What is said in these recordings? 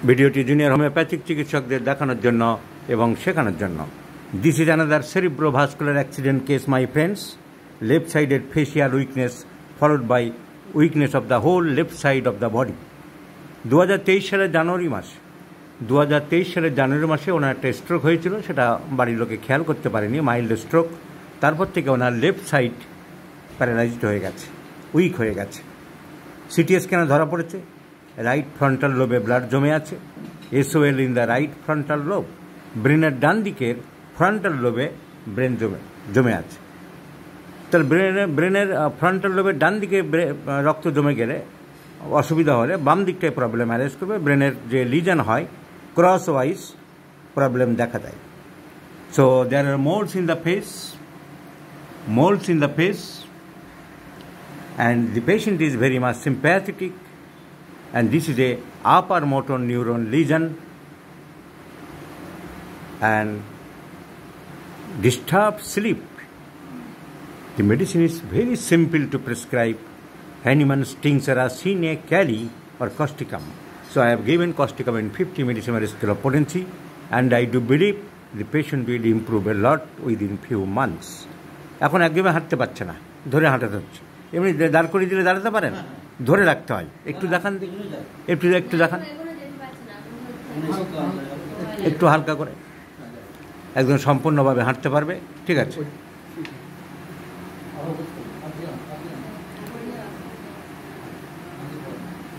ভিডিওটি junior homeopathic চিকিৎসকদের দেখানোর জন্য এবং শেখানোর জন্য। This is another cerebrovascular accident case, my friends. Left-sided facial weakness followed by weakness of the whole left side of the body. 2023 সালের জানুয়ারি মাসে ওনার একটা স্ট্রোক হয়েছিল, সেটা বাড়ির লোকে খেয়াল করতে পারেনি, মাইল্ড স্ট্রোক। তারপর থেকে ওনার লেফট সাইড প্যারালাইজড হয়ে গেছে, উইক হয়ে গেছে। সিটি স্ক্যানে ধরা পড়েছে রাইট ফ্রন্টাল লোবে ব্লাড জমে আছে, SOL in the right frontal lobe. ব্রেনের ডান দিকের ফ্রন্টাল লোবে ব্রেন জমে আছে। তাহলে ব্রেনের ফ্রন্টাল লোবের ডান দিকে রক্ত জমে গেলে অসুবিধা হলে বাম দিকটায় প্রবলেম অ্যারেজ করবে। ব্রেনের যে লিজন হয় ক্রস ওয়াইজ প্রবলেম দেখা দেয়। So there are moles in the face and the patient is very much sympathetic, and this is a upper motor neuron lesion and disturbed sleep. The medicine is very simple to prescribe. Hahnemann's tincture, Sine, Kali or Causticum. So I have given Causticum in 50 millisieverts scale of potency, and I do believe the patient will improve a lot within few months. এখন একদমই হাঁটতে পারছে না, ধরে হাঁটাতে হচ্ছে। এমনি দাঁড় করিয়ে দিলে দাঁড়াতে পারেন, ধরে রাখতে হয়। একটু দেখান, একটু দেখান, একটু হালকা করে, একদম সম্পূর্ণভাবে হাঁটতে পারবে। ঠিক আছে,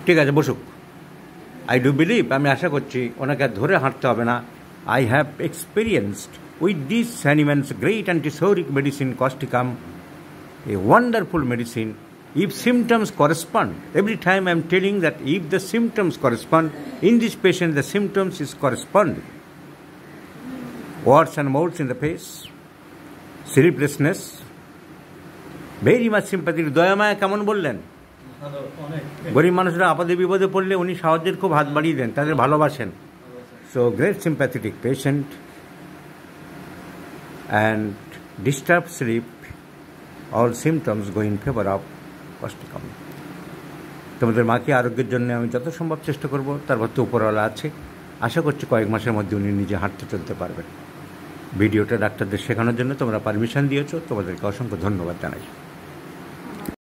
ঠিক আছে, বসুক। আই ডু বিলিভ, আমি আশা করছি ওনাকে আর ধরে হাঁটতে হবে না। I have experienced with this Hahnemann's great antipsoric medicine Causticum, a wonderful medicine. If symptoms correspond, every time I am telling that if the symptoms correspond, in this patient the symptoms is corresponding. Warts and moles in the face, sleeplessness, very much sympathetic. দয়ামায়া কেমন বললেন? গরিব মানুষরা আপদে বিপদে পড়লে উনি সাহায্যের খুব হাত বাড়িয়ে দেন, তাদের ভালোবাসেন। So great sympathetic patient and disturbed sleep, all symptoms go in favor of Causticum. তোমাদের মাকে আরোগ্যের জন্য আমি যত সম্ভব চেষ্টা করব, তারপর তো উপরওয়ালা আছে। আশা করছি কয়েক মাসের মধ্যে উনি নিজে হাঁটতে চলতে পারবেন। ভিডিওটা ডাক্তারদের শেখানোর জন্য তোমরা পারমিশন দিয়েছো, তোমাদেরকে অসংখ্য ধন্যবাদ জানাই।